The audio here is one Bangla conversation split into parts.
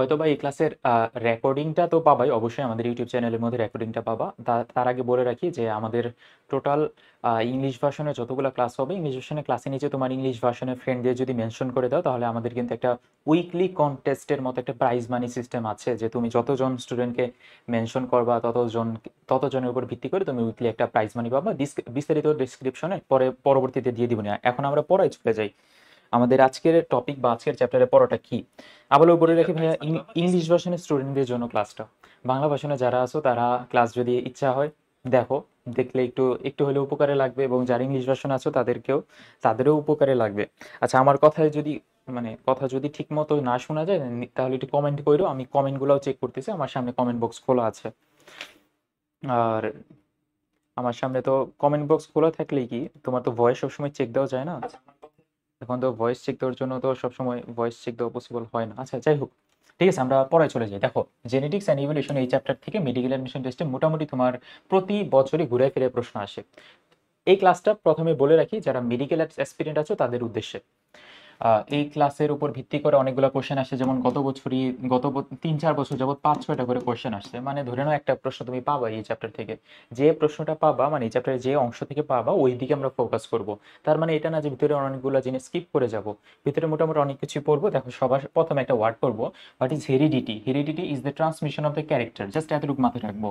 হয়তোবা এই ক্লাসের রেকর্ডিংটা তো পাবাই, অবশ্যই আমাদের ইউটিউব চ্যানেলের মধ্যে রেকর্ডিংটা পাবা। তার আগে বলে রাখি যে আমাদের টোটাল ইংলিশ ভার্সনে যতগুলো ক্লাস হবে, ইংলিশ ভার্সনের ক্লাসের নিচে তোমার ইংলিশ ভার্সনের ফ্রেন্ড দিয়ে যদি মেনশন করে দাও, তাহলে আমাদের কিন্তু একটা উইকলি কন্টেস্টের মতো একটা প্রাইজ মানি সিস্টেম আছে, যে তুমি যতজন স্টুডেন্টকে মেনশন করবা ততজনের উপর ভিত্তি করে তুমি উইকলি একটা প্রাইজ মানি পাবা। বিস্তারিত ডিসক্রিপশনে পরবর্তীতে দিয়ে দিব না। এখন আমরা পড়ায় চলে যাই। আমাদের আজকের টপিক বা আজকের চ্যাপ্টারে পড়াটা কি, আবারও বলে রাখি ভাইয়া, ইংলিশ ভার্সনের স্টুডেন্টদের জন্য ক্লাসটা। বাংলা ভার্সনে যারা আছো তারা ক্লাস যদি ইচ্ছা হয় দেখো, দেখলে একটু একটু হলেও উপকারে লাগবে, এবং যারা ইংলিশ ভার্সন আছো তাদেরও উপকারে লাগবে। আচ্ছা, আমার কথায় যদি কথা যদি ঠিক মতো না শোনা যায় তাহলে একটু কমেন্ট করো, আমি কমেন্টগুলোও চেক করতেছি, আমার সামনে কমেন্ট বক্স খোলা আছে। আর আমার সামনে তো কমেন্ট বক্স খোলা থাকলেই কি তোমার তো ভয়েস সবসময় চেক দেওয়া যায় না। এখন তো ভয়েস চেক দেওয়ার জন্য তো সবসময় ভয়েস চেক দেওয়া পসিবল হয় না। আচ্ছা, যাই হোক, ঠিক আছে, আমরা পড়ায় চলে যাই। দেখো, জেনেটিক্স অ্যান্ড ইভলিউশন এই চ্যাপ্টার থেকে মেডিকেল অ্যাডমিশন টেস্টে মোটামুটি তোমার প্রতি বছরই ঘুরে ফিরে প্রশ্ন আসে। এই ক্লাসটা প্রথমে বলে রাখি, যারা মেডিকেল অ্যাসপিরেন্ট আছো তাদের উদ্দেশ্যে। এই ক্লাসের উপর ভিত্তি করে অনেকগুলো কোশ্চেন আসে, যেমন গত 3-4 বছর যাবত 5-6টা করে কোশ্চেন আসছে। মানে ধরে নাও একটা প্রশ্ন তুমি পাবা এই চ্যাপ্টার থেকে, যে প্রশ্নটা পাবা মানে এই চ্যাপ্টারের যে অংশ থেকে পাবা ওই দিকে আমরা ফোকাস করব। তার মানে এটা না যে ভিতরে অনেকগুলো জিনিস স্কিপ করে যাব, ভিতরে মোটামুটি অনেক কিছু পড়বো। দেখো, সবার প্রথমে একটা ওয়ার্ড পড়বো, what is heredity. Heredity is the transmission of the character, just এতটুকু মাথায় রাখবো।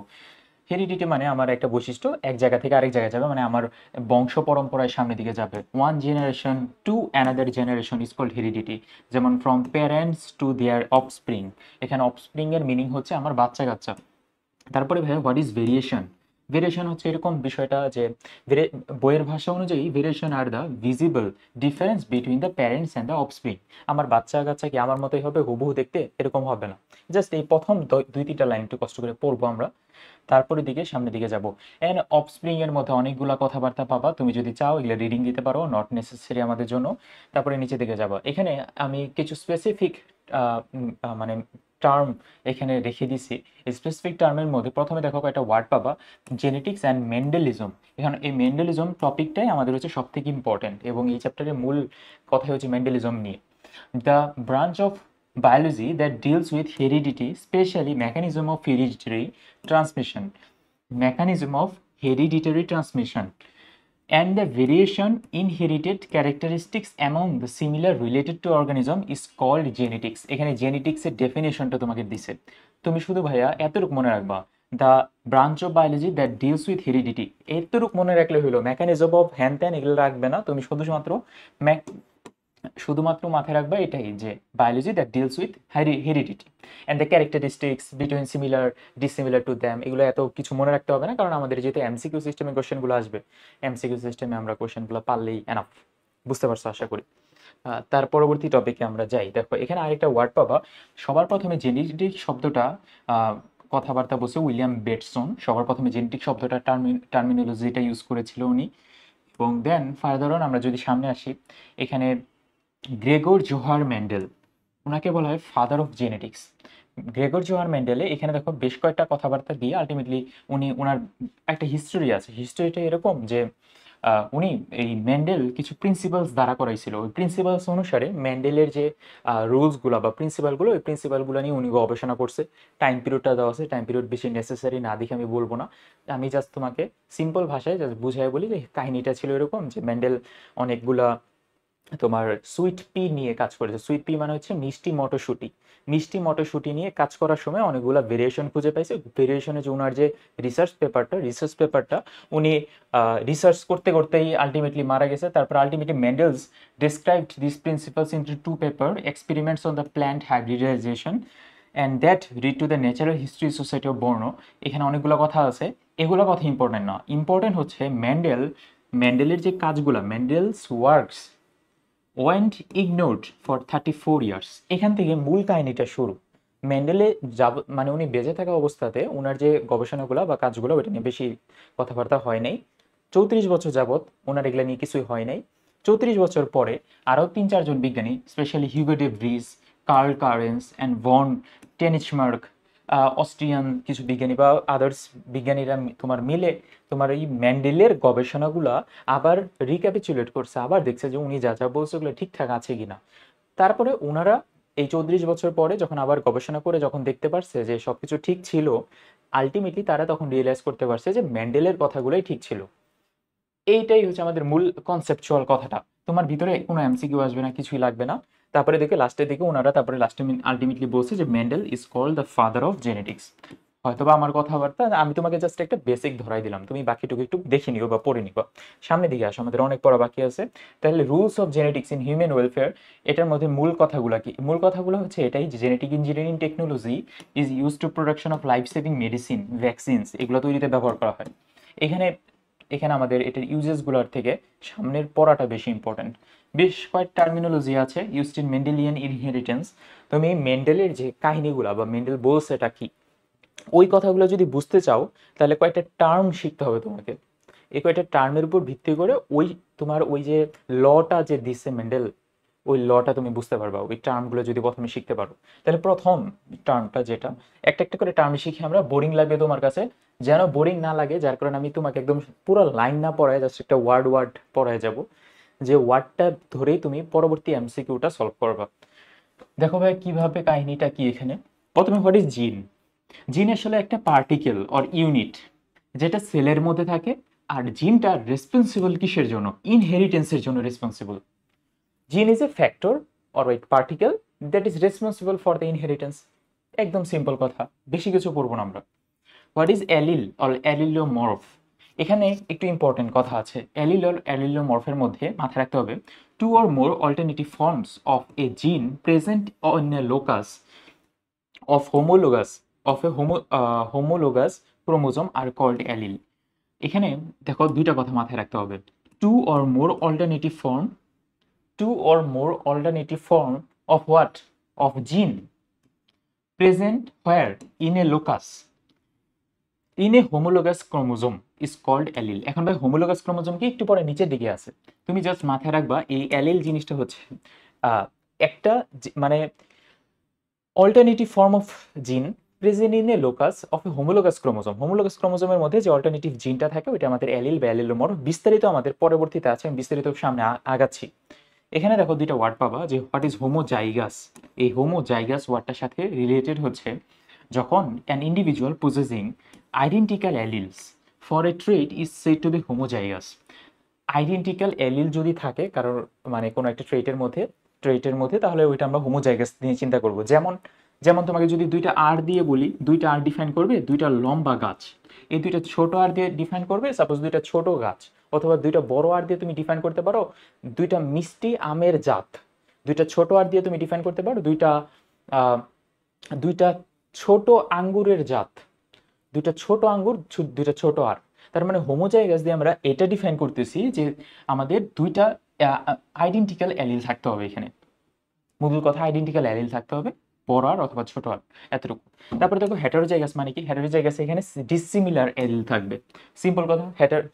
হেরিডিটি মানে আমার একটা বৈশিষ্ট্য এক জায়গা থেকে আরেক জায়গায় যাবে, মানে আমার বংশ পরম্পরায় সামনের দিকে যাবে। One generation to another generation is called heredity. যেমন from parents to their offspring, এখানে অফস্প্রিং এর মিনিং হচ্ছে আমার বাচ্চা কাচ্চা। তারপরে ভাই, হোয়াট ইজ ভেরিয়েশন। ভেরিয়েশন হচ্ছে এরকম বিষয়টা যে বইয়ের ভাষা অনুযায়ী variation are the visible difference between the parents and the offspring. আমার বাচ্চা কাচ্চা কি আমার মতোই হবে, হুবহু দেখতে এরকম হবে না। জাস্ট এই প্রথম 2-3টা লাইন একটু কষ্ট করে পড়বো আমরা, তারপরে সামনের দিকে যাব। এন্ড অফস্প্রিং এর মধ্যে অনেকগুলা কথাবার্তা পাবা, তুমি যদি চাও এগুলো রিডিং দিতে পারো, নট নেসেসারি আমাদের জন্য। তারপরে নিচে দিকে যাব, এখানে আমি কিছু স্পেসিফিক মানে টার্ম এখানে রেখে দিছি। স্পেসিফিক টার্মের মধ্যে প্রথমে দেখো একটা ওয়ার্ড পাবা, জেনেটিক্স অ্যান্ড মেন্ডেলিজম। এখানে এই মেন্ডেলিজম টপিকটাই আমাদের হচ্ছে সব থেকে ইম্পর্টেন্ট, এবং এই চ্যাপ্টারের মূল কথাই হচ্ছে মেন্ডেলিজম নিয়ে। The branch of biology that deals with heredity, especially mechanism of hereditary transmission, mechanism of hereditary transmission, and the variation inherited characteristics among the similar related to organism is called genetics. এখানে জেনেটিক্স এর ডেফিনেশনটা তোমাকে দিছে, তুমি শুধু ভাইয়া এতটুকু মনে রাখবা, the branch of biology that deals with heredity. এতটুকু মনে রাখলে হলো, মেকানিজম অফ হ্যান ত্যান এগুলো রাখবে না, তুমি শুধুমাত্র মাথায় রাখবা এটাই, যে biology that deals with heredity and the characteristics between similar dissimilar to them. এগুলো এত কিছু মনে রাখতে হবে না, কারণ আমাদের যেহেতু এমসিকিউ সিস্টেমে কোশ্চেনগুলো আসবে, এমসিকিউ সিস্টেমে আমরা কোশ্চেনগুলো পারলেই এনাফ। বুঝতে পারছো আশা করি। তার পরবর্তী টপিকে আমরা যাই। দেখো, এখানে আরেকটা ওয়ার্ড পাবা। সবার প্রথমে জেনেটিক শব্দটা কথাবার্তা বলছে উইলিয়াম বেটসন। সবার প্রথমে জেনেটিক শব্দটা টার্মিনোলজিটা ইউজ করেছিল উনি। এবং দেন ফার্দার অন আমরা যদি সামনে আসি, এখানে গ্রেগর জোহার মেন্ডেল, ওনাকে বলা হয় father of genetics. Gregor Johann মেন্ডেলে এখানে দেখো বেশ কয়েকটা কথাবার্তা দিয়ে আলটিমেটলি ওনার একটা হিস্টোরি আছে। হিস্টোরিটা এরকম যে উনি এই মেন্ডেল কিছু প্রিন্সিপালস দ্বারা করাইছিল, ওই প্রিন্সিপালস অনুসারে মেন্ডেলের যে রুলসগুলো বা প্রিন্সিপালগুলো, ওই প্রিন্সিপালগুলো নিয়ে উনি গবেষণা করছে। টাইম পিরিয়ডটা দেওয়া আছে, টাইম পিরিয়ড বেশি নেসেসারি না দেখে আমি বলবো না, আমি জাস্ট তোমাকে সিম্পল ভাষায় জাস্ট বুঝাই বলি যে কাহিনীটা ছিল এরকম যে মেন্ডেল অনেকগুলা তোমার সুইট পি নিয়ে কাজ করেছে। সুইট পি মানে হচ্ছে মিষ্টি মটরশুঁটি। মিষ্টি মটরশুঁটি নিয়ে কাজ করার সময় অনেকগুলো ভেরিয়েশন খুঁজে পাইছে। ভেরিয়েশনে যে ওনার যে রিসার্চ পেপারটা উনি রিসার্চ করতে করতেই আলটিমেটলি মারা গেছে। তারপর ultimately মেন্ডেলস described this principles into 2 paper, experiments on the plant hybridization and that read to the natural history society of Borno. এখানে অনেকগুলো কথা আছে, এগুলো কথা ইম্পর্টেন্ট না, ইম্পর্টেন্ট হচ্ছে মেন্ডেলের যে কাজগুলো, মেন্ডেলস works went ignored for 34 years. এখান থেকে মূল কাহিনীটা শুরু। মেন্ডেলে মানে উনি বেঁচে থাকা অবস্থাতে ওনার যে গবেষণাগুলো বা কাজগুলো ওইটা নিয়ে বেশি কথাবার্তা হয় নাই। 34 বছর যাবৎ ওনার এগুলো নিয়ে কিছুই হয় নাই। 34 বছর পরে আরও 3-4 জন বিজ্ঞানী, specially Hugo de Vries, Carl Correns and von Tschermak, Austrian কিছু বিজ্ঞানী বা আদার্স বিজ্ঞানীরা তোমার মিলে তোমার এই মেন্ডেলের গবেষণাগুলা আবার রিক্যাপিচুলেট করছে, আবার দেখছে যে উনি যা যা বলছে ওগুলো ঠিকঠাক আছে কিনা। তারপরে ওনারা এই 34 বছর পরে যখন আবার গবেষণা করে যখন দেখতে পারছে যে সবকিছু ঠিক ছিল, আলটিমেটলি তারা তখন রিয়েলাইজ করতে পারছে যে মেন্ডেলের কথাগুলোই ঠিক ছিল। এইটাই হচ্ছে আমাদের মূল কনসেপচুয়াল কথাটা। তোমার ভিতরে কোনো এমসিকিউ আসবে না, কিছুই লাগবে না। তারপরে দেখে লাস্টের দিকে ওনারা তারপরে লাস্টে আলটিমেটলি বলছে যে Mendel is called the father of genetics. হয়তোবা আমার কথাবার্তা আমি তোমাকে জাস্ট একটা বেসিক ধরাই দিলাম, তুমি বাকিটুকু একটু দেখে নিও বা পড়ে নিও। সামনের দিকে আসো, আমাদের অনেক পড়া বাকি আছে। তাহলে rules of genetics in human welfare, এটার মধ্যে মূল কথাগুলো কি? মূল কথাগুলো হচ্ছে এটাই যে genetic engineering technology is use to production of life saving medicine, vaccines, এগুলো তৈরিতে ব্যবহার করা হয়। এখানে এখানে আমাদের এটার ইউজেসগুলোর থেকে সামনের পড়াটা বেশি ইম্পর্ট্যান্ট। বেশ কয়েক টার্মিনোলজি আছে ইউজড ইন মেন্ডেলিয়ান ইনহেরিটেন্স। তুমি মেন্ডেলের যে কাহিনীগুলো বা মেন্ডেল বলছে এটা কি, ওই কথাগুলো যদি বুঝতে চাও তাহলে কয়েকটা টার্ম শিখতে হবে তোমাকে। এই কয়েকটা টার্মের উপর ভিত্তি করে ওই তোমার ওই যে লটা যে দিচ্ছে মেন্ডেল, ওই লটা তুমি বুঝতে পারবা ওই টার্মগুলো যদি প্রথমে শিখতে পারো। তাহলে প্রথম টার্মটা যেটা, একটা একটা করে টার্ম শিখি আমরা, বোরিং লাগবে তোমার কাছে, যেন বোরিং না লাগে, যার কারণে আমি তোমাকে একদম পুরো লাইন না পড়ায় জাস্ট একটা ওয়ার্ড ওয়ার্ড পড়ায় যাব, যে ওয়ার্ডটা ধরেই তুমি পরবর্তী এমসিকিউটা সলভ করবা। দেখো ভাই কিভাবে, কাহিনীটা কি এখানে। প্রথমে হোয়াট ইজ জিন? জিন আসলে একটা পার্টিকেল অর ইউনিট যেটা সেলের মধ্যে থাকে। আর জিনটা রেসপন্সিবল কিসের জন্য? ইনহেরিটেন্সের জন্য responsible. Gene is a factor or a particle that is responsible for the inheritance. একদম সিম্পল কথা, বেশি কিছু পড়বো না আমরা। What is allele or allelomorph? এখানে একটু ইম্পর্টেন্ট কথা আছে। অ্যালিল অর অ্যালিলোমর্ফের মধ্যে মাথায় রাখতে হবে two or more alternative forms of a gene present in a locus of homologous of a homologous chromosome are called allele. এখানে দেখো দুইটা কথা মাথায় রাখতে হবে। Two or more alternative form, two or more alternative form of what? Of gene present where? In a locus in a homologous chromosome is called allele. এখন ভাই হোমোলোগাস ক্রোমোজোম কি একটু পরে নিচের দিকে আছে, তুমি জাস্ট মাথায় রাখবা এই অ্যালিল জিনিসটা হচ্ছে একটা মানে alternative form of gene present in a locus of A homologous chromosome. Homologous ক্রোমোজোমের মধ্যে যে অল্টারনেটিভ জিনটা থাকে ওইটা আমাদের অ্যালিল বা অ্যালিলোমর। বিস্তারিত আমাদের পরবর্তীতে আছে, আমি বিস্তারিত সামনে আগাচ্ছি। এখানে দেখো দুইটা ওয়ার্ড পাবা, যে হোয়াট ইজ হোমোজাইগাস। এই হোমোজাইগাস ওয়ার্ডটার সাথে রিলেটেড হচ্ছে যখন an individual possessing identical alleles for a trait is said to be homozygous. Identical allele যদি থাকে কারোর মানে কোনো একটা ট্রেটের মধ্যে তাহলে ওইটা আমরা হোমোজাইগাস নিয়ে চিন্তা করব। যেমন যেমন তোমাকে যদি দুইটা আর দিয়ে বলি, দুইটা আর ডিফাইন করবে দুইটা লম্বা গাছ, এই দুইটা ছোট আর দিয়ে ডিফাইন করবে সাপোজ দুইটা ছোট গাছ, অথবা দুইটা বড় আর দিয়ে তুমি ডিফাইন করতে পারো দুইটা মিষ্টি আমের জাত। দুইটা ছোট আর দিয়ে তুমি ডিফাইন করতে পারো দুইটা আহ, দুইটা ছোট আঙ্গুরের জাত। দুইটা ছোট আঙ্গুর, দুইটা ছোট আর। তার মানে হোমোজাইগাস দিয়ে আমরা এটা ডিফাইন করতেছি যে আমাদের দুইটা আইডেন্টিক্যাল অ্যালিল থাকতে হবে এখানে। মূল কথা আইডেন্টিক্যাল অ্যালিল থাকতে হবে, বড় আর অথবা ছোট আর, এতটুকু। তারপরে দেখো হেটারোজাইগাস মানে কি? হেটারোজাইগাস এখানে ডিসিমিলার অ্যালিল থাকবে। সিম্পল কথা,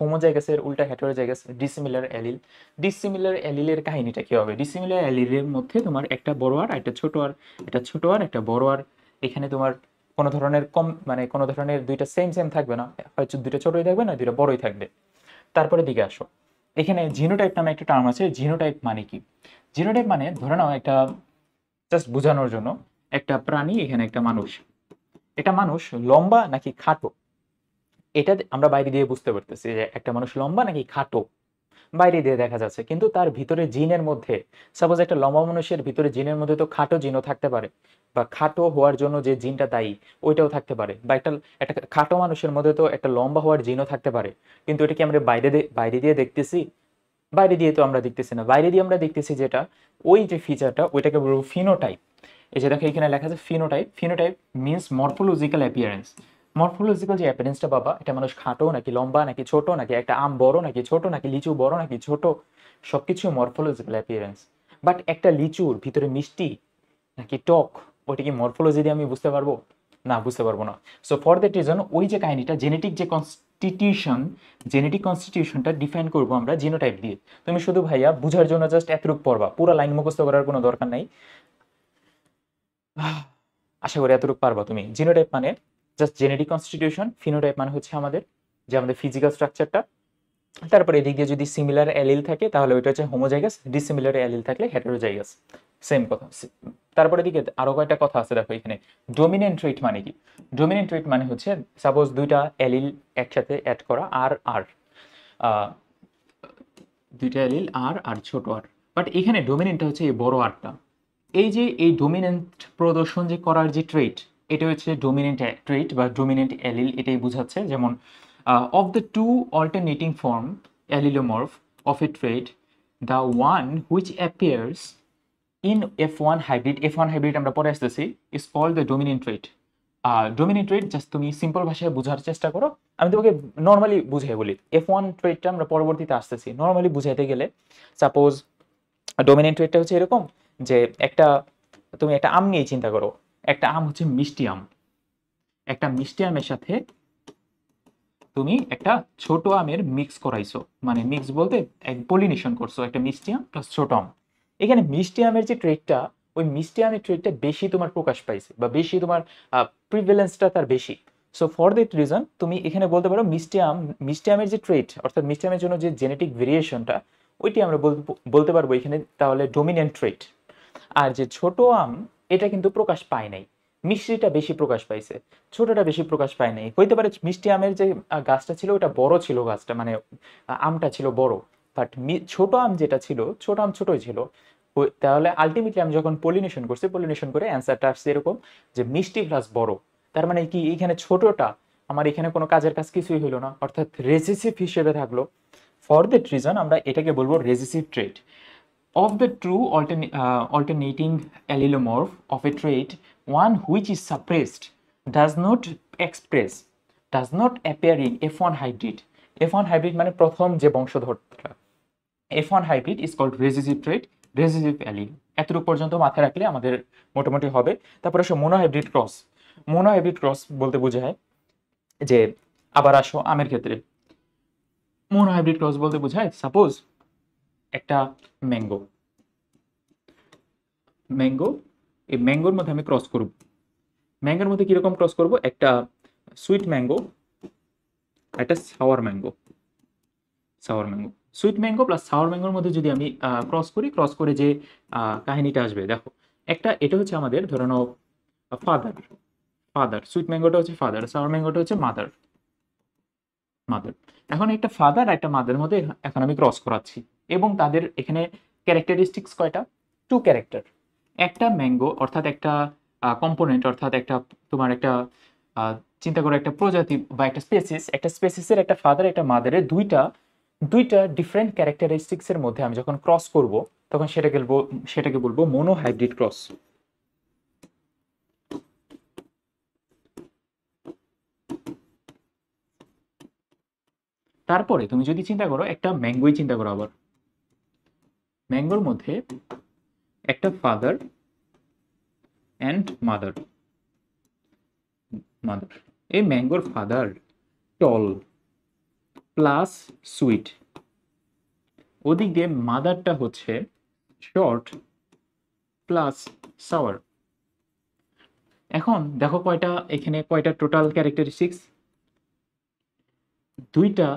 হোমোজাইগাসের উল্টা হেটারোজাইগাস, ডিসিমিলার অ্যালিল। ডিসিমিলার অ্যালিলের কাহিনীটা কি হবে? ডিসিমিলার অ্যালিলের মধ্যে তোমার একটা বড় আর একটা ছোট আর, একটা ছোট আর একটা বড় আর। এখানে তোমার কোনো ধরনের মানে কোনো ধরনের দুইটা সেম সেম থাকবে না, হয়তো দুইটা ছোটই থাকবে না দুইটা বড়ই থাকবে। তারপরে দিকে আসো, এখানে জিনোটাইপ নামে একটা টার্ম আছে। জিনোটাইপ মানে কি? জিনোটাইপ মানে ধরে নাও একটা, জাস্ট বোঝানোর জন্য, একটা প্রাণী, এখানে একটা মানুষ, এটা মানুষ লম্বা নাকি খাটো, এটা আমরা বাইরে দিয়ে বুঝতে পারতেছি যে একটা মানুষ লম্বা নাকি খাটো, বাইরে দিয়ে দেখা যাচ্ছে। কিন্তু তার ভিতরে জিনের মধ্যে, সাপোজ একটা লম্বা মানুষের ভিতরে জিনের মধ্যে তো খাটো জিনও থাকতে পারে, বা খাটো হওয়ার জন্য যে জিনটা দায়ী ওইটাও থাকতে পারে, বা একটা একটা খাটো মানুষের মধ্যে তো একটা লম্বা হওয়ার জিনও থাকতে পারে। কিন্তু এটা কি আমরা বাইরে দিয়ে দেখতেছি? বাইরে দিয়ে তো আমরা দেখতেছি না। বাইরে দিয়ে আমরা দেখতেছি যেটা, ওই যে ফিচারটা ওইটাকে বলবো ফিনোটাইপ। এই যে দেখো এখানে লেখা আছে phenotype. Phenotype means morphological appearance. Morphological যে অ্যাপিয়ারেন্সটা পাবা, এটা মানুষ খাটো নাকি লম্বা নাকি ছোট, নাকি একটা আম বড় নাকি ছোট, নাকি লিচু বড় নাকি ছোট, সবকিছু মরফোলজিক্যাল অ্যাপিয়ারেন্স। বাট একটা লিচুর ভিতরে মিষ্টি নাকি টক, ওইটা কি মরফোলজি দিয়ে আমি বুঝতে পারবো? না, বুঝতে পারবো না। সো ফর দ্যাট রিজন ওই যে কাহিনীটা, জেনেটিক কনস্টিটিউশনটা ডিফাইন করবো আমরা জিনোটাইপ দিয়ে। তুমি শুধু ভাইয়া বুঝার জন্য জাস্ট এতটুকু পড়বা, পুরো লাইন মুখস্থ করার কোনো দরকার নাই। আশা করি এতটুকু পারবা তুমি। জিনোটাইপ মানে জাস্ট জেনেটিক কনস্টিটিউশন, ফিনোটাইপ মানে হচ্ছে আমাদের যে আমাদের ফিজিক্যাল স্ট্রাকচারটা, তারপরে এদিক দিয়ে যদি সিমিলার অ্যালিল থাকে তাহলে ওইটা হচ্ছে হোমোজাইগাস, ডিসিমিলার অ্যালিল থাকলে হেটেরোজাইগাস। সেম কথা। তারপরে দিকে আরো কয়টা কথা আছে দেখো এখানে। ডমিনেন্ট ট্রেট মানে কি? ডমিনেন্ট ট্রেট মানে হচ্ছে সাপোজ দুইটা অ্যালিল একসাথে অ্যাড করা, আর আর দুইটা অ্যালিল আর আর ছোট আর, বাট এখানে ডমিনেন্টটা হচ্ছে এই বড় আরটা। এই যে এই ডমিনেন্ট প্রদর্শন যে করার যে ট্রেট, এটা হচ্ছে ডমিনেন্ট ট্রেট বা ডমিনেন্ট অ্যালিল, এটাই বোঝাচ্ছে। যেমন of the two alternating form allelomorph of a trait, the one which appears in F1 hybrid, F1 hybrid আমরা পরে আসতেছি, is called the dominant trait. Dominant trait just তুমি সিম্পল ভাষায় বোঝার চেষ্টা করো, আমি তোমাকে নর্মালি বুঝিয়ে বলি। F1 ট্রেটটা আমরা পরবর্তীতে আসতেছি। নর্মালি বুঝাইতে গেলে সাপোজ ডমিনেন্ট ট্রেটটা হচ্ছে এরকম যে একটা, তুমি একটা আম নিয়ে চিন্তা করো। একটা আম হচ্ছে মিষ্টি আম। একটা মিষ্টি আমের সাথে তুমি একটা ছোট আমের মিক্স করাইছো, মানে মিক্স বলতে পলিনেশন করছো একটা মিষ্টি আম প্লাস ছোট আম। এখানে মিষ্টি আমের যে ট্রেটটা, ওই মিষ্টি আমের ট্রেটটা বেশি তোমার প্রকাশ পাইছে, বা বেশি তোমার প্রিভেলেন্সটা তার বেশি। সো ফর দ্যাট রিজন তুমি এখানে বলতে পারো মিষ্টি আমের যে ট্রেট, অর্থাৎ মিষ্টি আমের জন্য যে জেনেটিক ভেরিয়েশনটা, ওইটি আমরা বলতে পারবো এখানে তাহলে ডমিনেন্ট ট্রেট। আর যে ছোট আম, এটা কিন্তু প্রকাশ পায় নাই, মিষ্টিটা বেশি প্রকাশ পাইছে, ছোটটা বেশি প্রকাশ পায় নাই। হইতে পারে মিষ্টি আমের যে গাছটা ছিল ওটা বড় ছিল, গাছটা মানে আমটা ছিল বড়, বাট ছোট আম যেটা ছিল, ছোট আম ছোটই ছিল। তাহলে আলটিমেটলি আমি যখন পলিনেশন করছি, পলিনেশন করে অ্যান্সারটা আসছে এরকম যে মিষ্টি প্লাস বড়। তার মানে কি এখানে ছোটটা আমার এখানে কোনো কাজের কাজ কিছুই হলো না, অর্থাৎ রেসিসিভ হিসেবে থাকলো। ফর দ্যাট রিজন আমরা এটাকে বলবো recessive trait. Of the true alternating allelomorph of a trait, one which is suppressed does not express, does not appear in F1 hybrid. F1 hybrid মানে প্রথম যে বংশধরটা, F1 hybrid is called recessive trait, recessive allele. এতটুকু পর্যন্ত মাথায় রাখলে আমাদের মোটামুটি হবে। তারপরে আসো মোনোহাইব্রিড ক্রস। মোনোহাইব্রিড ক্রস বলতে বোঝায় যে, আবার আসো আমের ক্ষেত্রে, মোনোহাইব্রিড ক্রস বলতে বোঝায় সাপোজ একটা ম্যাঙ্গো, ম্যাঙ্গো, এই ম্যাঙ্গোর মধ্যে আমি ক্রস করব। ম্যাঙ্গোর মধ্যে কিরকম ক্রস করব? একটা সুইট ম্যাঙ্গো, একটা sour mango. Sour mango, sweet mango plus sour ম্যাঙ্গোর মধ্যে যদি আমি ক্রস করি, ক্রস করে যে কাহিনীটা আসবে দেখো, একটা এটা হচ্ছে আমাদের ধরে নাও ফাদার, ফাদার সুইট ম্যাঙ্গোটা হচ্ছে ফাদার, সাওয়ার ম্যাঙ্গোটা হচ্ছে মাদার, মাদার। এখন একটা ফাদার একটা মাদারের মধ্যে এখন আমি ক্রস করাচ্ছি, এবং তাদের এখানে ক্যারেক্টারিস্টিক্স কয়টা? Two character. একটা ম্যাঙ্গো অর্থাৎ একটা কম্পোনেন্ট, অর্থাৎ একটা তোমার একটা চিন্তা করো একটা প্রজাতি বা একটা স্পেসিস, একটা স্পেসিসের একটা ফাদার একটা মাদারের দুইটা দুইটা ডিফারেন্ট ক্যারেক্টারিস্টিক্সের মধ্যে আমি যখন ক্রস করব, তখন সেটাকে বলবো মোনোহাইব্রিড ক্রস। তারপরে তুমি যদি চিন্তা করো একটা ম্যাঙ্গোই চিন্তা করো, আবার ম্যাঙ্গোর মধ্যে একটা ফাদার অ্যান্ড মাদার, মাদার, এই ম্যাঙ্গোর ফাদার টল প্লাস সুইট, ওদিক দিয়ে মাদারটা হচ্ছে শর্ট প্লাস সাওয়ার। এখন দেখো কয়টা এখানে, কয়টা টোটাল ক্যারেক্টারিস্টিক্স? দুইটা,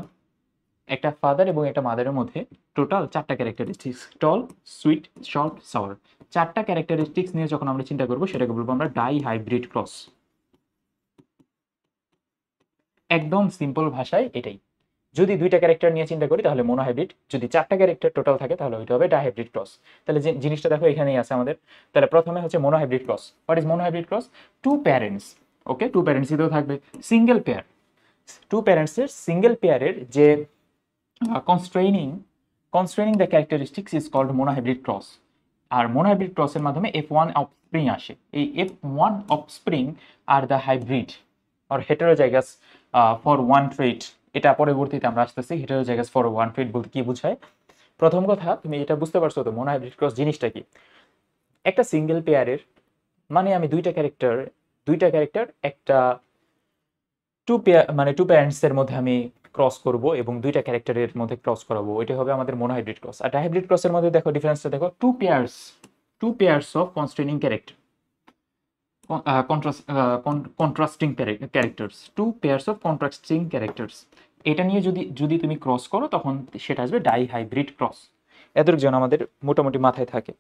একটা ফাদার এবং একটা মাদারের মধ্যে টোটাল চারটা ক্যারেক্টারিস্টিক্স, টল, সুইট, শর্ট, সাওয়ার। চারটা ক্যারেক্টারিস্টিক্স নিয়ে যখন আমরা চিন্তা করবো, সেটাকে বলবো আমরা ডাই হাইব্রিড ক্রস। একদম সিম্পল ভাষায় এটাই। যদি দুইটা ক্যারেক্টার নিয়ে চিন্তা করি তাহলে মোনোহাইব্রিড, যদি চারটা ক্যারেক্টার টোটাল থাকে তাহলে ওইটা হবে ডাইহাইব্রিড ক্রস। তাহলে যে জিনিসটা দেখো এখানেই আছে আমাদের। তাহলে প্রথমে হচ্ছে monohybrid cross. What is monohybrid cross? Two parents, okay, two parents দিতেও থাকবে সিঙ্গেল পেয়ার, টু প্যারেন্টসের সিঙ্গেল পেয়ারের যে constraining the characteristics is called monohybrid cross. আর মোনোহাইব্রিড ক্রসের মাধ্যমে F1 অফস্প্রিং আসে। এই F1 offspring are the hybrid are heterozygous for one trait. এটা পরবর্তীতে আমরা আসতেছি হেটেরোজাইগাস ফর ওয়ান ট্রেট বলতে কি বোঝায়। প্রথম কথা তুমি এটা বুঝতে পারছো তো মোনোহাইব্রিড ক্রস জিনিসটা কি? একটা সিঙ্গেল পেয়ারের মানে আমি দুইটা ক্যারেক্টার একটা টু পেয়ার মানে টু প্যারেন্টসের মধ্যে আমি ক্রস করব এবং দুইটা ক্যারেক্টারের মধ্যে ক্রস করাবো, ওইটা হবে আমাদের মোনোহাইব্রিড ক্রস। আর ডাইহাইব্রিড ক্রসের মধ্যে দেখো ডিফারেন্সটা দেখো, two pairs of constraining character, contrasting characters, two pairs of contrasting characters. এটা নিয়ে যদি যদি তুমি ক্রস করো তখন সেটা আসবে ডাই হাইব্রিড ক্রস। এতটুকু যেন আমাদের মোটামুটি মাথায় থাকে।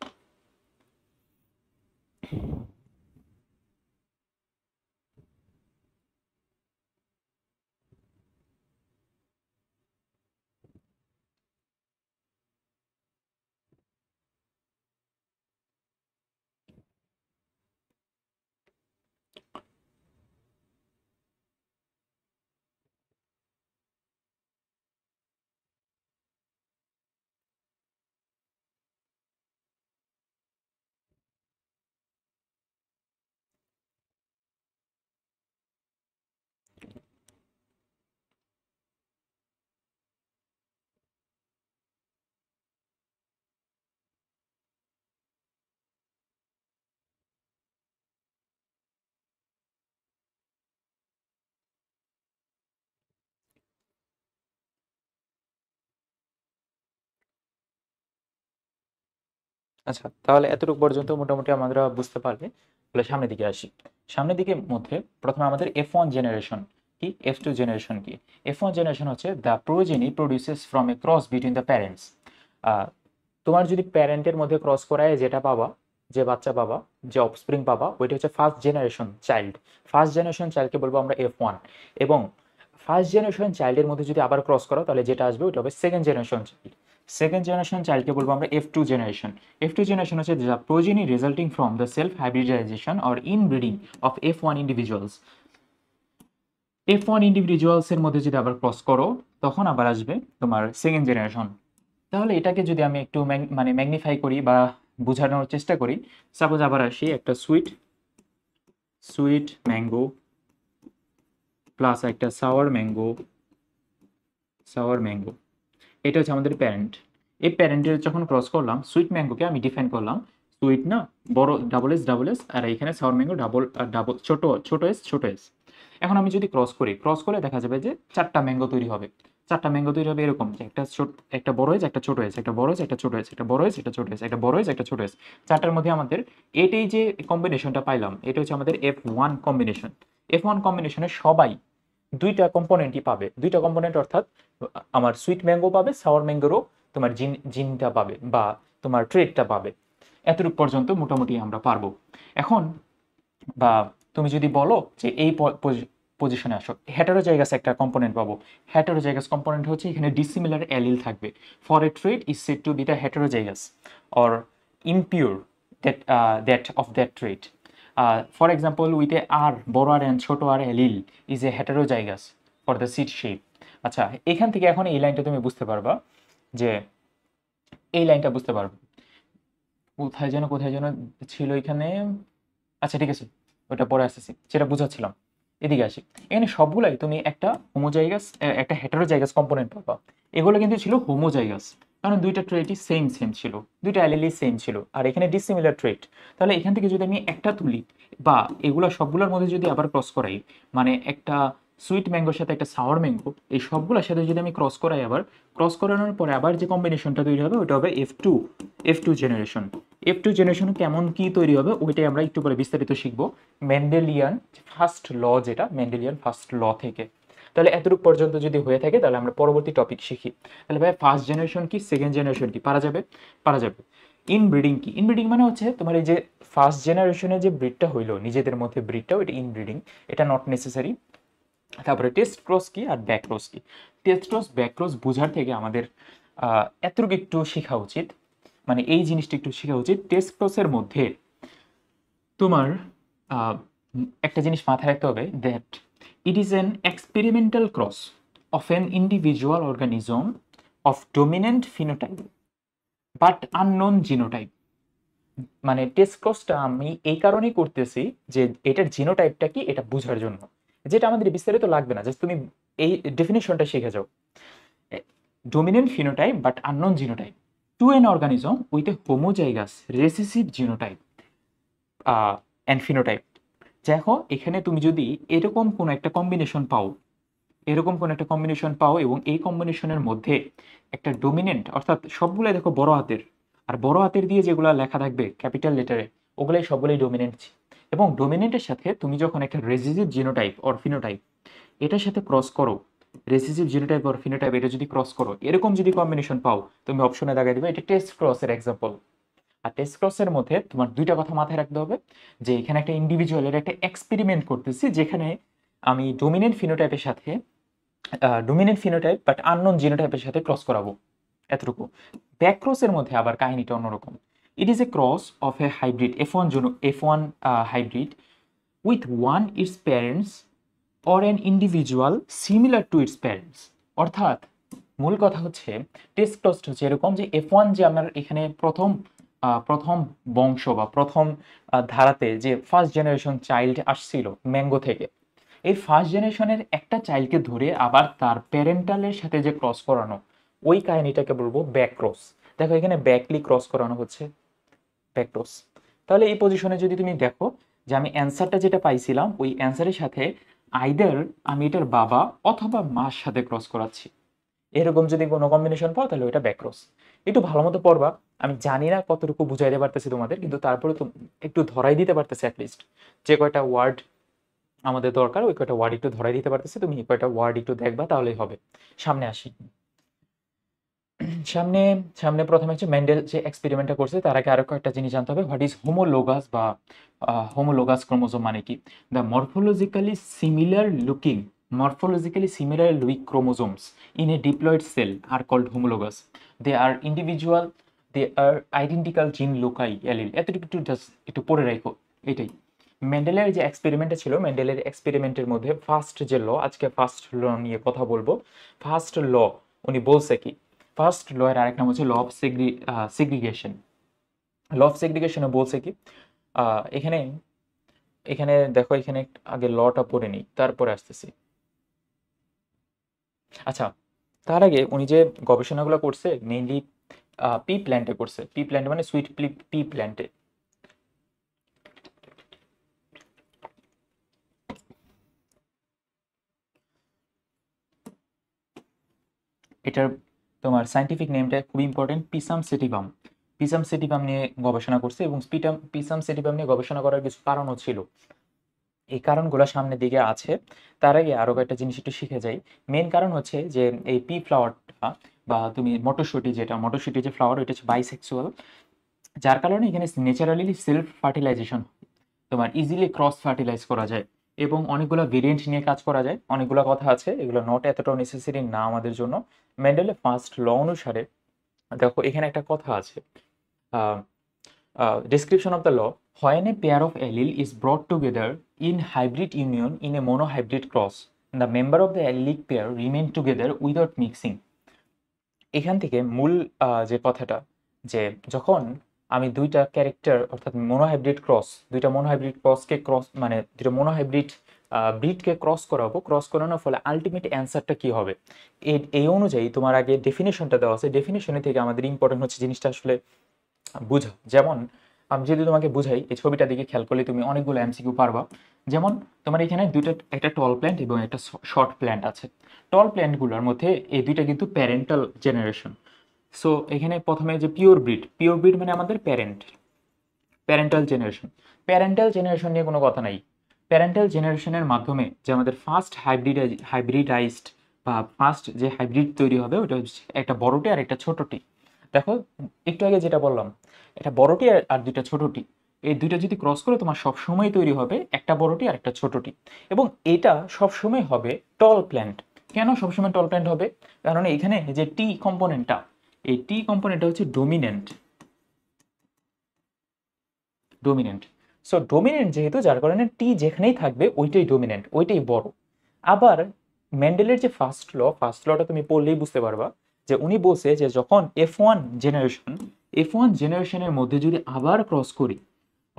আচ্ছা, তাহলে এতটুকু পর্যন্ত মোটামুটি আমরা বুঝতে পারবে। তাহলে সামনের দিকে আসি। সামনের দিকের মধ্যে প্রথমে আমাদের F1 জেনারেশন কি, F2 জেনারেশন কি। F1 জেনারেশন হচ্ছে the progeny produces from a cross between the parents. তোমার যদি প্যারেন্টের মধ্যে ক্রস করায় যেটা পাবা, যে বাচ্চা পাবা, যে অফস্প্রিং পাবা, ওইটা হচ্ছে first generation child. First generation চাইল্ডকে বলবো আমরা F1। এবং ফার্স্ট জেনারেশন চাইল্ডের মধ্যে যদি আবার ক্রস করো তাহলে যেটা আসবে ওটা হবে second generation child. Second generation চাইল্ডকে বলবো আমরা F2 জেনারেশন। F2 জেনারেশন হচ্ছে the progeny resulting from the self hybridization or inbreeding of F1 individuals. F1 ইন্ডিভিজুয়ালসের মধ্যে যদি আবার ক্রস করো তখন আবার আসবে তোমার সেকেন্ড জেনারেশন। তাহলে এটাকে যদি আমি একটু মানে ম্যাগনিফাই করি বা বোঝানোর চেষ্টা করি, সাপোজ আবার আসি একটা সুইট সুইট ম্যাঙ্গো প্লাস একটা সাওয়ার ম্যাঙ্গো, এটা হচ্ছে আমাদের প্যারেন্ট। এই প্যারেন্টের যখন ক্রস করলাম, সুইট ম্যাঙ্গোকে আমি ডিফাইন করলাম সুইট না বড় ডাবল এস, আর এখানে সাওয়ার ম্যাঙ্গো ডাবল ছোট এস। এখন আমি যদি ক্রস করলে দেখা যাবে যে চারটা ম্যাঙ্গো তৈরি হবে। চারটা ম্যাঙ্গো তৈরি হবে এরকম যে একটা বড় এজ, একটা ছোট এজ, একটা বড় এজ, একটা ছোট এজ, একটা বড় এজ, একটা ছোট এজ, একটা বড় এজ, একটা ছোট এজ। চারটার মধ্যে আমাদের এটাই যে কম্বিনেশনটা পাইলাম, এটা হচ্ছে আমাদের F1 কম্বিনেশন। F1 কম্বিনেশনে সবাই দুইটা কম্পোনেন্টই পাবে। দুইটা কম্পোনেন্ট অর্থাৎ আমার সুইট ম্যাঙ্গো পাবে, সাওয়ার ম্যাঙ্গোরও তোমার জিনটা পাবে বা তোমার ট্রেডটা পাবে। এতটুকু পর্যন্ত মোটামুটি আমরা পারবো। এখন বা তুমি যদি বলো যে এই পজিশনে আসো, হেটারোজাইগাস একটা কম্পোনেন্ট পাবো। হেটারোজাইগাস কম্পোনেন্ট হচ্ছে এখানে ডিসিমিলার অ্যালিল থাকবে। For a trait is said to be the heterozygous or impure that of that trait. For example with a R, বড় আর অ্যান্ড ছোট R allele is a heterozygous for the seed shape. আচ্ছা, এখান থেকে এখন এই লাইনটা তুমি বুঝতে পারবা যে এই লাইনটা বুঝতে পারবে কোথায় যেন ছিল এখানে। আচ্ছা ঠিক আছে, ওটা পরে আসতেছি, সেটা বুঝাচ্ছিলাম। এদিকে আসি। এখানে সবগুলাই তুমি একটা হোমোজাইগাস একটা হেটারোজাইগাস কম্পোনেন্ট পাবা। এগুলো কিন্তু ছিল হোমোজাইগাস, কারণ দুইটা ট্রেটই সেম ছিল, দুইটা অ্যালিলই সেম ছিল, আর এখানে ডিসিমিলার ট্রেট। তাহলে এখান থেকে যদি আমি একটা তুলি বা এগুলো সবগুলোর মধ্যে যদি আবার ক্রস করাই, মানে একটা সুইট ম্যাঙ্গোর সাথে একটা সাওয়ার ম্যাঙ্গো, এই সবগুলোর সাথে যদি আমি ক্রস করাই, আবার ক্রস করানোর পরে আবার যে কম্বিনেশনটা তৈরি হবে ওটা হবে F2 জেনারেশন। F2 জেনারেশন কেমন কি তৈরি হবে ওইটাই আমরা একটু পরে বিস্তারিত শিখবো মেন্ডেলিয়ান ফার্স্ট ল, যেটা মেন্ডেলিয়ান ফার্স্ট ল থেকে। তাহলে এতটুকু পর্যন্ত যদি হয়ে থাকে তাহলে আমরা পরবর্তী টপিক শিখি। তাহলে ভাই ফার্স্ট জেনারেশন কি, সেকেন্ড জেনারেশন কি, পারা যাবে? পারা যাবে। ইনব্রিডিং কি? ইনব্রিডিং মানে হচ্ছে তোমার এই যে ফার্স্ট জেনারেশনে যে ব্রিডটা হইলো নিজেদের মধ্যে ব্রিডটাও, এটা ইনব্রিডিং, এটা নট নেসেসারি। তারপরে টেস্ট ক্রস কি আর ব্যাক ক্রস কি। টেস্ট ক্রস ব্যাক ক্রস বোঝার থেকে আমাদের এতটুকু একটু শেখা উচিত, মানে এই জিনিসটা একটু শেখা উচিত। টেস্ট ক্রসের মধ্যে তোমার একটা জিনিস মাথায় রাখতে হবে, that it is an experimental cross of an individual organism of dominant phenotype but unknown genotype. মানে টেস্ট ক্রসটা আমি এই কারণেই করতেছি যে এটার জিনোটাইপটা কি এটা বোঝার জন্য, যেটা আমাদের বিস্তারিত লাগবে না, জাস্ট তুমি এই ডেফিনেশনটা শিখে যাও। Dominant phenotype but unknown genotype to an organism with a homozygous recessive genotype and phenotype. দেখো এখানে তুমি যদি এরকম কোনো একটা কম্বিনেশন পাও এবং এই কম্বিনেশনের মধ্যে একটা ডমিনেন্ট, অর্থাৎ সবগুলাই দেখো বড় হাতের, আর বড় হাতের দিয়ে যেগুলো লেখা থাকবে ক্যাপিটাল লেটারে ওগুলাই সবগুলাই ডমিনেন্ট। এবং ডমিনেন্টের সাথে তুমি যখন একটা রেসিসিভ জিনোটাইপ অর ফিনোটাইপ এটার সাথে ক্রস করো, রেসিসিভ জিনোটাইপ আর ফিনোটাইপ এটা যদি ক্রস করো, এরকম যদি কম্বিনেশন পাও, তুমি অপশনে দেখাই দিবে এটা টেস্ট ক্রসের এক্সাম্পল। আর টেস্ট ক্রসের মধ্যে তোমার দুইটা কথা মাথায় রাখতে হবে, যে এখানে একটা ইন্ডিভিজুয়ালের একটা এক্সপেরিমেন্ট করতেছি, যেখানে আমি ডোমিনেন্ট ফিনোটাইপ বাট আননোন জিনোটাইপের সাথে ক্রস করাবো, এতটুকু। ব্যাক ক্রসের মধ্যে আবার কাহিনীটা অন্যরকম। It is a cross of A hybrid F1 hybrid with one it's parents or an individual similar to its parents. অর্থাৎ মূল কথা হচ্ছে, টেস্ট ক্রস হচ্ছে এরকম যে F1 যে আমার এখানে প্রথম বংশ বা প্রথম ধারাতে যে ফার্স্ট জেনারেশন চাইল্ড আসছিল ম্যাঙ্গো থেকে, এই ফার্স্ট জেনারেশনের একটা চাইল্ডকে ধরে আবার তার প্যারেন্টালের সাথে যে ক্রস করানো, ওই কাহিনীটাকে বলবো ব্যাক ক্রস। দেখো এখানে ব্যাকলি ক্রস করানো হচ্ছে, ব্যাক ক্রস। তাহলে এই পজিশনে যদি তুমি দেখো যে আমি অ্যান্সারটা যেটা পাইছিলাম, ওই অ্যান্সারের সাথে আইদার আমি এটার বাবা অথবা মার সাথে ক্রস করাচ্ছি, এরকম যদি কোনো কম্বিনেশন পাও তাহলে ওইটা ব্যাক ক্রস। একটু ভালো মতো পড়বা। আমি জানি না কতটুকু বুঝাইতে পারতেছি তোমাদের, কিন্তু তারপরে তো একটু ধরাই দিতে পারতেছে অ্যাটলিস্ট, যে কয়টা ওয়ার্ড আমাদের দরকার ওই কয়টা ওয়ার্ড একটু ধরাই দিতে পারতেছে। তুমি কয়টা ওয়ার্ড একটু দেখবা তাহলেই হবে। সামনে আসি। সামনে সামনে প্রথমে হচ্ছে মেন্ডেল যে এক্সপেরিমেন্টটা করছে, তার আগে আরো কয়েকটা জিনিস জানতে হবে। হোয়াট ইজ হোমোলোগাস বা হোমোলোগাস ক্রোমোজোম মানে কি? The morphologically similar Louis chromosomes in a diploid cell are called homologous. They are individual, they are identical gene loci allele. এতটুকু একটু পড়ে রাখো, এটাই মেন্ডেলের যে এক্সপেরিমেন্টটা ছিল। মেন্ডেলের এক্সপেরিমেন্টের মধ্যে ফার্স্ট যে ল, আজকে ফার্স্ট ল নিয়ে কথা বলবো। ফার্স্ট ল উনি বলছে কি, ফার্স্ট ল এর আরেক নাম হচ্ছে law of segregation. Law of সেগ্রিগেশনে বলছে কি, এখানে এখানে দেখো, এখানে আগে লটা পড়ে নিই তারপরে আসতেছি। আচ্ছা, তার আগে উনি যে গবেষণাগুলো করছে মেইনলি পি প্ল্যান্টে করছে। পি প্ল্যান্ট মানে সুইট পি প্ল্যান্টে। এটার তোমার সাইন্টিফিক নেমটা খুব ইম্পর্টেন্ট, পিসাম সেটিভাম। পিসাম সেটিভাম নিয়ে গবেষণা করছে, এবং পিসাম সেটিভাম নিয়ে গবেষণা করার কিছু কারণও ছিল। এই কারণগুলো সামনের দিকে আছে। তার আগে আরও কয়েকটা জিনিস একটু শিখে যাই। মেন কারণ হচ্ছে যে এই পি ফ্লাওয়ারটা বা তুমি মটরশুঁটি যে ফ্লাওয়ার, ওইটা হচ্ছে বাইসেক্সুয়াল, যার কারণে এখানে ন্যাচারালি সেলফ ফার্টিলাইজেশন, তোমার ইজিলি ক্রস ফার্টিলাইজ করা যায়, এবং অনেকগুলো ভেরিয়েন্ট নিয়ে কাজ করা যায়। অনেকগুলো কথা আছে, এগুলো নট এতটাও নেসেসারি না আমাদের জন্য। মেন্ডেলের ফার্স্ট ল অনুসারে দেখো এখানে একটা কথা আছে, description of the law: when a pair of allele is brought together in hybrid union in a monohybrid cross, the member of the allelic pair remain together without mixing. এখান থেকে মূল যে কথাটা, যে যখন আমি দুইটা ক্যারেক্টার অর্থাৎ দুইটা মনোহাইব্রিড ক্রসকে মানে দুইটা মনোহাইব্রিড ব্রিডকে ক্রস করাবো, ক্রস করানোর ফলে আলটিমেট অ্যান্সারটা কি হবে, এই অনুযায়ী তোমার আগে ডেফিনেশনটা দেওয়া আছে। ডেফিনেশনে থেকে আমাদের ইম্পর্টেন্ট হচ্ছে জিনিসটা আসলে বুঝা। যেমন আমি যদি তোমাকে বুঝাই, এই ছবিটা দিকে খেয়াল করলে তুমি অনেকগুলো এমসিকিউ পারবা। যেমন তোমার এখানে একটা টল প্ল্যান্ট এবং একটা শর্ট প্ল্যান্ট আছে। টল প্ল্যান্টগুলোর মধ্যে এই দুইটা কিন্তু প্যারেন্টাল জেনারেশন। সো এখানে প্রথমে যে পিওর ব্রিড মানে আমাদের প্যারেন্টাল জেনারেশন নিয়ে কোনো কথা নাই। প্যারেন্টাল জেনারেশনের মাধ্যমে যে আমাদের ফার্স্ট হাইব্রিডাইজড বা ফার্স্ট যে হাইব্রিড তৈরি হবে, ওটা হচ্ছে একটা বড়টি আর একটা ছোটটি। দেখো একটু আগে যেটা বললাম, একটা বড়টি আর দুইটা ছোটটি, এই দুইটা যদি ক্রস করে তোমার সবসময় তৈরি হবে একটা বড়টি আর একটা ছোটটি, এবং এটা সবসময় হবে টল প্ল্যান্ট। কেন সবসময় টল প্ল্যান্ট হবে? কারণ এখানে যে টি কম্পোনেন্টটা, এই টি কম্পোনেন্টটা হচ্ছে ডোমিনেন্ট। সো ডোমিনেন্ট যেহেতু, যার কারণে টি যেখানেই থাকবে ওইটাই ডোমিনেন্ট, ওইটাই বড়। আবার মেন্ডেলের যে ফার্স্ট লটা তুমি পড়লেই বুঝতে পারবা, যে উনি বলছে যে যখন F1 জেনারেশনের মধ্যে যদি আবার ক্রস করি,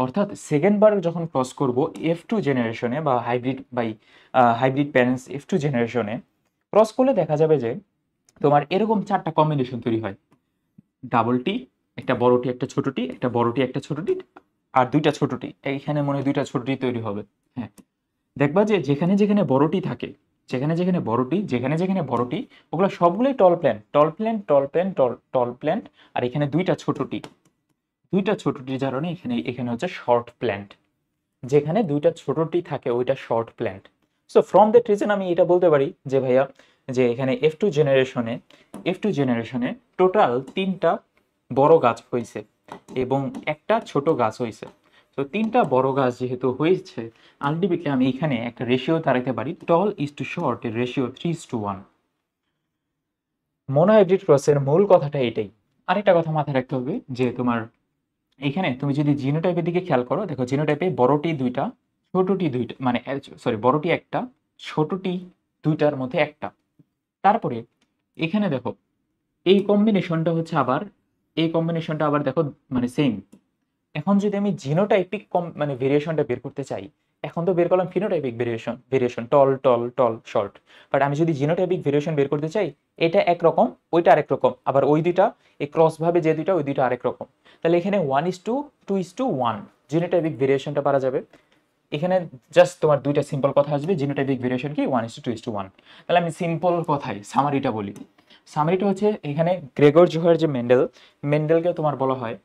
অর্থাৎ সেকেন্ড বার যখন ক্রস করব F2 জেনারেশনে বা হাইব্রিড প্যারেন্টস F2 জেনারেশনে ক্রস করলে দেখা যাবে যে তোমার এরকম চারটা কম্বিনেশন তৈরি হয়। ডাবল টি, একটা বড়টি একটা ছোটটি, একটা বড়টি একটা ছোটটি, আর দুইটা ছোটটি। এইখানে মনে হয় দুইটা ছোটটি তৈরি হবে। হ্যাঁ, দেখবা যে যেখানে যেখানে বড়টি থাকে, যেখানে যেখানে বড়টি, ওগুলো সবগুলোই টল প্ল্যান্ট। আর এখানে দুইটা ছোটটির কারণে এখানে হচ্ছে শর্ট প্ল্যান্ট। যেখানে দুইটা ছোটটি থাকে ওইটা short plant. So from that reason আমি এটা বলতে পারি যে ভাইয়া, যে এখানে F2 জেনারেশনে টোটাল 3টা বড় গাছ হয়েছে এবং একটা ছোট গাছ হয়েছে। তো 3টা বড় গাছ যেহেতু হয়েছে, আলটিমেটলি আমি এখানে একটা রেশিও দাঁড়াতে পারি, টল ইজ টু শর্ট এর রেশিও 3:1। মনোহাইব্রিড ক্রসের মূল কথাটা এটাই। আরেকটা কথা মাথায় রাখতে হবে যে তোমার এখানে তুমি যদি জিনোটাইপের দিকে খেয়াল করো, দেখো জিনোটাইপে বড়টি দুইটা, ছোটটি দুইটা, মানে সরি, বড়টি একটা, ছোটটি দুইটার মধ্যে একটা। তারপরে এখানে দেখো এই কম্বিনেশনটা হচ্ছে আবার, এই কম্বিনেশনটা আবার দেখো মানে সেম। এখন যদি আমি জিনোটাইপিক মানে ভেরিয়েশনটা বের করতে চাই, এখন তো বের করলাম phenotypic variation, tall tall tall short. But আমি যদি জিনোটাইপিক ভেরিয়েশন বের করতে চাই, এটা একরকম, ওইটা আরেক রকম, আবার ওই দুইটা এই ক্রস ভাবে যে দুইটা, ওই দুইটা আরেক রকম। তাহলে এখানে 1:2:1 জিনোটাইপিক ভেরিয়েশনটা পারা যাবে। এখানে জাস্ট তোমার দুইটা সিম্পল কথা আসবে, জিনোটাইপিক ভেরিয়েশন কি 1:2:1। তাহলে আমি সিম্পল কথায় সামারিটা বলি। সামারিটা হচ্ছে এখানে গ্রেগর জোহার যে মেন্ডেলকে তোমার বলা হয়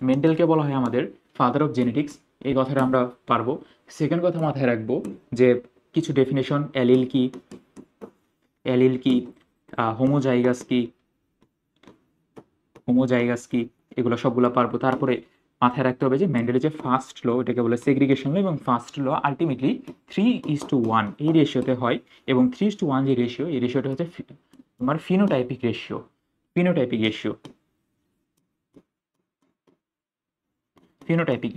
মেন্ডেলকে বলা হয় আমাদের ফাদার অফ জেনেটিক্স। এই কথাটা আমরা পারবো। সেকেন্ড কথা মাথায় রাখবো যে কিছু ডেফিনেশন, অ্যালিল কি, হোমোজাইগাস কি, এগুলো সবগুলো পারবো। তারপরে মাথায় রাখতে হবে যে মেন্ডেলের যে ফার্স্ট ল, এটাকে বলে সেগ্রিগেশন ল, এবং ফার্স্ট ল আলটিমেটলি 3:1 এই রেশিওতে হয়। এবং 3:1 যে রেশিও, এই রেশিওটা হচ্ছে তোমার ফিনোটাইপিক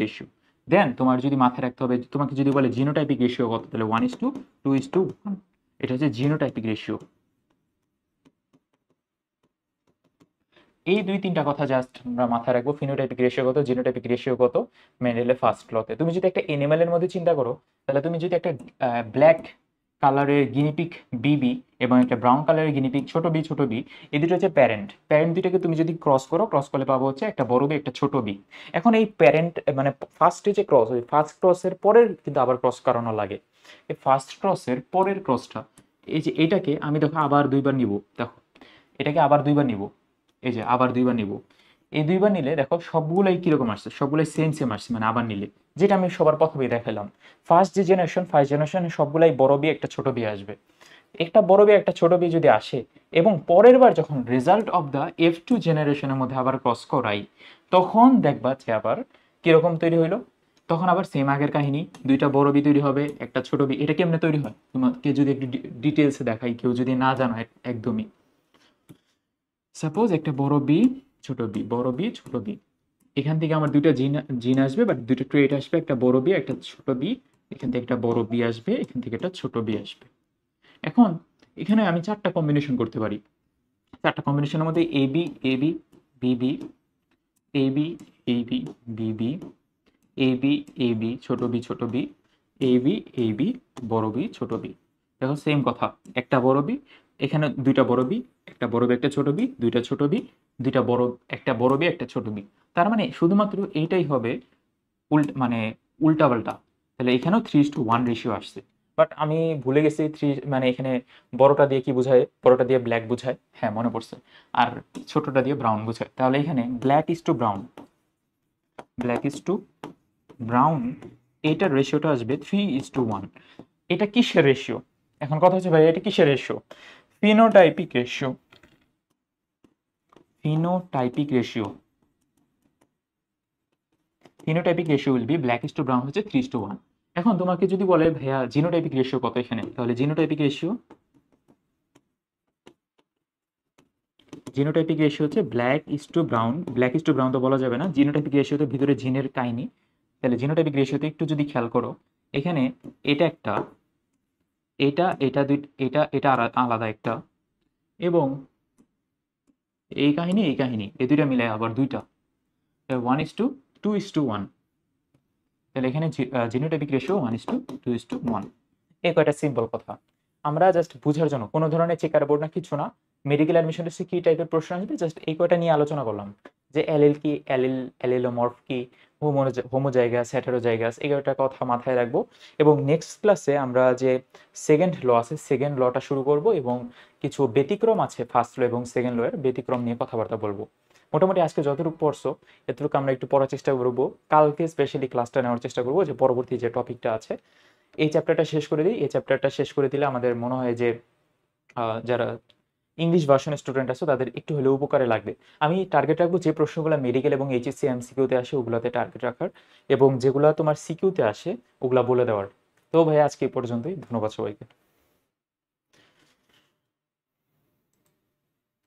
রেশিও। দেন তোমার যদি মাথায় রাখতে হবে, তোমাকে যদি বলে জিনোটাইপিক রেশিও কত, তাহলে 1:2:1, এটা হচ্ছে জিনোটাইপিক রেশিও। এই 2-3টা কথা জাস্ট আমরা মাথায় রাখবো, ফিনোটাইপিক রেশিও কত, জিনোটাইপিক রেশিও কত মেন্ডেলের ফার্স্ট লতে। তুমি যদি একটা এনিম্যালের মধ্যে চিন্তা করো, তাহলে তুমি যদি একটা ব্ল্যাক কালারের গিনিপিক বিবি এবং একটা ব্রাউন কালারের গিনিপিক ছোট বি, এই দুটো হচ্ছে প্যারেন্ট দুইটাকে তুমি যদি ক্রস করলে পাবো হচ্ছে একটা বড় বি, একটা ছোট বি। এখন এই প্যারেন্ট মানে ফার্স্টে যে ক্রস, ওই ফার্স্ট ক্রসের পরের কিন্তু আবার ক্রস করানো লাগে। এই ফার্স্ট ক্রসের পরের ক্রসটা, এই যে এটাকে আমি দেখো আবার দুইবার নিব, দেখো এটাকে আবার দুইবার নিব, এই যে আবার দুইবার নিব। এই দুইবার নিলে দেখো সবগুলাই কিরকম আসছে, সবগুলাই সেম আসছে, মানে আবার নিলে, যেটা আমি সবার প্রথমেই দেখালাম। ফার্স্ট জেনারেশন সবগুলাই বড় বি একটা ছোট বি আসবে। একটা বড় বি একটা ছোট বি যদি আসে, এবং পরের বার যখন রেজাল্ট অফ দ্য F2 জেনারেশনের মধ্যে আবার ক্রস করাই, তখন দেখবা যে আবার কিরকম তৈরি হইলো। তখন আবার সেম আগের কাহিনী, দুইটা বড় বি তৈরি হবে, একটা ছোট বি। এটা কেমনে তৈরি হয় তোমাকে যদি একটু ডিটেলসে দেখাই, কেউ যদি না জানো একদমই। সাপোজ একটা বড় বি ছোট বি, এখান থেকে আমার দুইটা জিন আসবে, বাট দুইটা ট্রেট আসবে, একটা বড় বি একটা ছোট বি। এখান থেকে একটা বড় বি আসবে, এখান থেকে একটা ছোট বি আসবে। এখন এখানে আমি 4টা কম্বিনেশন করতে পারি। 4টা কম্বিনেশনের মধ্যে এবি এবি বিবি, এবি এবি বিবি, এবি এবি ছোট বি, এবি বড় বি ছোট বি। দেখো সেম কথা, একটা বড় বি, এখানে দুইটা বড় বি, একটা বড় বি একটা ছোট বি, দুইটা ছোট বি, দুইটা বড়, একটা বড় বি একটা ছোট বি। তার মানে শুধুমাত্র এইটাই হবে মানে উল্টা পাল্টা। তাহলে এখানেও 3:1 রেশিও আসছে। বাট আমি ভুলে গেছি মানে এখানে বড়টা দিয়ে কি বোঝায়, বড়টা দিয়ে ব্ল্যাক বোঝায়, হ্যাঁ মনে পড়ছে, আর ছোটটা দিয়ে ব্রাউন বোঝায়। তাহলে এখানে ব্ল্যাক ইজ টু ব্রাউন, এইটার রেশিওটা আসবে 3:1। এটা কিসের রেশিও? এখন কথা হচ্ছে ভাই এটা কিসের ratio? Phenotypic ratio. Phenotypic ratio will be black is two brown হচ্ছে 3:1। এখন তোমাকে যদি বলে ভাইয়া জিনোটাইপিক রেশিও কত এখানে, তাহলে জিনোটাইপিক রেশিও হচ্ছে ব্ল্যাক ইজ টু ব্রাউন তো বলা যাবে না, জিনোটাইপিক রেশিওতে ভিতরে জিনের কাহিনী। তাহলে জিনোটাইপিক রেশিওতে একটু যদি খেয়াল করো, এখানে এটা একটা, এটা আলাদা একটা, এবং এই কাহিনী এই দুইটা মিলে আবার দুইটা, 1:2:1। তাহলে এখানে জিনোটাইপিক রেশিও 1:2:1। এই কয়টা সিম্পল কথা আমরা জাস্ট বুঝার জন্য, কোনো ধরনের চেকার বোর্ড না, কিছু না। মেডিকেল অ্যাডমিশন টেস্টে কি টাইপের প্রশ্ন আসবে জাস্ট এই কয়টা নিয়ে আলোচনা করলাম, যে অ্যালিল কি, অ্যালিলোমর্ফ কি, হোমোজাইগাস, হেটেরোজাইগাস, এই কয়টা কথা মাথায় রাখবো। এবং নেক্সট ক্লাসে আমরা যে সেকেন্ড ল আছে, সেকেন্ড লটা শুরু করব, এবং কিছু ব্যতিক্রম আছে ফার্স্ট ল এবং সেকেন্ড ল এর ব্যতিক্রম নিয়ে কথাবার্তা বলবো। মোটামুটি আজকে যতটুকু পড়ছো এতটুকু আমরা একটু পড়ার চেষ্টা করবো। কালকে স্পেশালি ক্লাসটা নেওয়ার চেষ্টা করবো, যে পরবর্তী যে টপিকটা আছে এই চ্যাপ্টারটা শেষ করে দিই। এই চ্যাপ্টারটা শেষ করে দিলে আমাদের মনে হয় যে যারা ইংলিশ ভার্সনের স্টুডেন্ট আছে তাদের একটু হলেও উপকারে লাগবে। আমি টার্গেট রাখবো যে প্রশ্নগুলো মেডিকেল এবং এইচএসসি এমসিকিউতে আসে ওগুলাতে টার্গেট রাখার, এবং যেগুলো তোমার সিকিউতে আসে ওগুলা বলে দেওয়ার। তো ভাই আজকে এই পর্যন্তই। ধন্যবাদ সবাইকে।